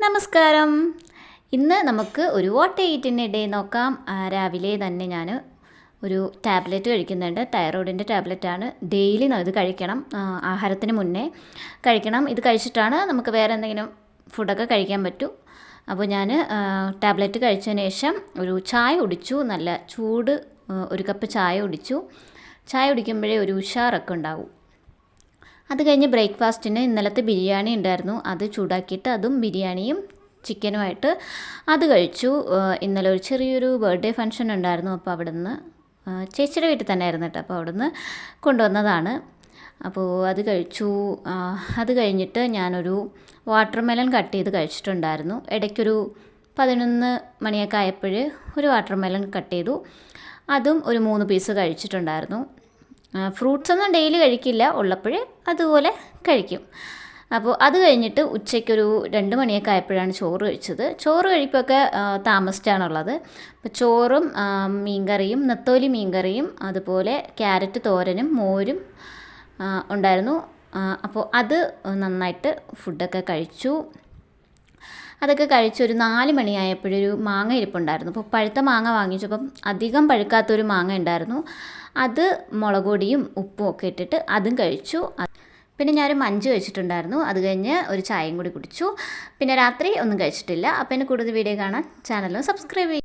നമസ്കാരം. ഇന്ന് നമുക്ക് ഒരു വാട്ട് ഈറ്റ് ഡേ നോക്കാം. രാവിലെ തന്നെ ഞാൻ ഒരു ടാബ്ലറ്റ് കഴിക്കുന്നുണ്ട്. തൈറോയിഡിൻ്റെ ടാബ്ലറ്റാണ്. ഡെയിലി ഇത് കഴിക്കണം. ആഹാരത്തിന് മുന്നേ കഴിക്കണം. ഇത് കഴിച്ചിട്ടാണ് നമുക്ക് വേറെ എന്തെങ്കിലും ഫുഡൊക്കെ കഴിക്കാൻ പറ്റൂ. അപ്പോൾ ഞാൻ ടാബ്ലറ്റ് കഴിച്ചതിന് ശേഷം ഒരു ചായ കുടിച്ചു. നല്ല ചൂട് ഒരു കപ്പ് ചായ കുടിച്ചു. ചായ കുടിക്കുമ്പോഴേ ഒരു ഉഷാറൊക്കെ ഉണ്ടാവും. അത് കഴിഞ്ഞ് ബ്രേക്ക്ഫാസ്റ്റിന് ഇന്നലത്തെ ബിരിയാണി ഉണ്ടായിരുന്നു. അത് ചൂടാക്കിയിട്ട് അതും ബിരിയാണിയും ചിക്കനുമായിട്ട് അത് കഴിച്ചു. ഇന്നലെ ഒരു ചെറിയൊരു ബർത്ത്ഡേ ഫംഗ്ഷൻ ഉണ്ടായിരുന്നു. അപ്പോൾ അവിടുന്ന് ചേച്ചിയുടെ വീട്ടിൽ തന്നെ ആയിരുന്നു കേട്ടോ. അപ്പോൾ അവിടുന്ന് കൊണ്ടുവന്നതാണ്. അപ്പോൾ അത് കഴിച്ചു. അത് കഴിഞ്ഞിട്ട് ഞാനൊരു വാട്ടർമെലൺ കട്ട് ചെയ്ത് കഴിച്ചിട്ടുണ്ടായിരുന്നു. ഇടയ്ക്കൊരു 11 മണിയൊക്കെ ആയപ്പോൾ ഒരു വാട്ടർമെലൺ കട്ട് ചെയ്തു. അതും ഒരു 3 പീസ് കഴിച്ചിട്ടുണ്ടായിരുന്നു. ഫ്രൂട്ട്സൊന്നും ഡെയിലി കഴിക്കില്ല, ഉള്ളപ്പോൾ അതുപോലെ കഴിക്കും. അപ്പോൾ അത് കഴിഞ്ഞിട്ട് ഉച്ചയ്ക്കൊരു 2 മണിയൊക്കെ ആയപ്പോഴാണ് ചോറ് കഴിച്ചത്. ചോറ് കഴിപ്പൊക്കെ താമസിച്ചാണുള്ളത്. അപ്പോൾ ചോറും മീൻകറിയും, നെത്തോലി മീൻകറിയും, അതുപോലെ ക്യാരറ്റ് തോരനും മോരും ഉണ്ടായിരുന്നു. അപ്പോൾ അത് നന്നായിട്ട് ഫുഡൊക്കെ കഴിച്ചു. അതൊക്കെ കഴിച്ചൊരു 4 മണിയായപ്പോഴൊരു മാങ്ങ ഇരിപ്പുണ്ടായിരുന്നു. അപ്പോൾ പഴുത്ത മാങ്ങ വാങ്ങിച്ചപ്പം അധികം പഴുക്കാത്തൊരു മാങ്ങ ഉണ്ടായിരുന്നു. അത് മുളക് പൊടിയും ഉപ്പും ഒക്കെ ഇട്ടിട്ട് അതും കഴിച്ചു. പിന്നെ ഞാനൊരു മഞ്ച് കഴിച്ചിട്ടുണ്ടായിരുന്നു. അത് കഴിഞ്ഞ് ഒരു ചായയും കൂടി കുടിച്ചു. പിന്നെ രാത്രി ഒന്നും കഴിച്ചിട്ടില്ല. അപ്പോൾ എന്നെ കൂടുതൽ വീഡിയോ കാണാൻ ചാനൽ സബ്സ്ക്രൈബ് ചെയ്യും.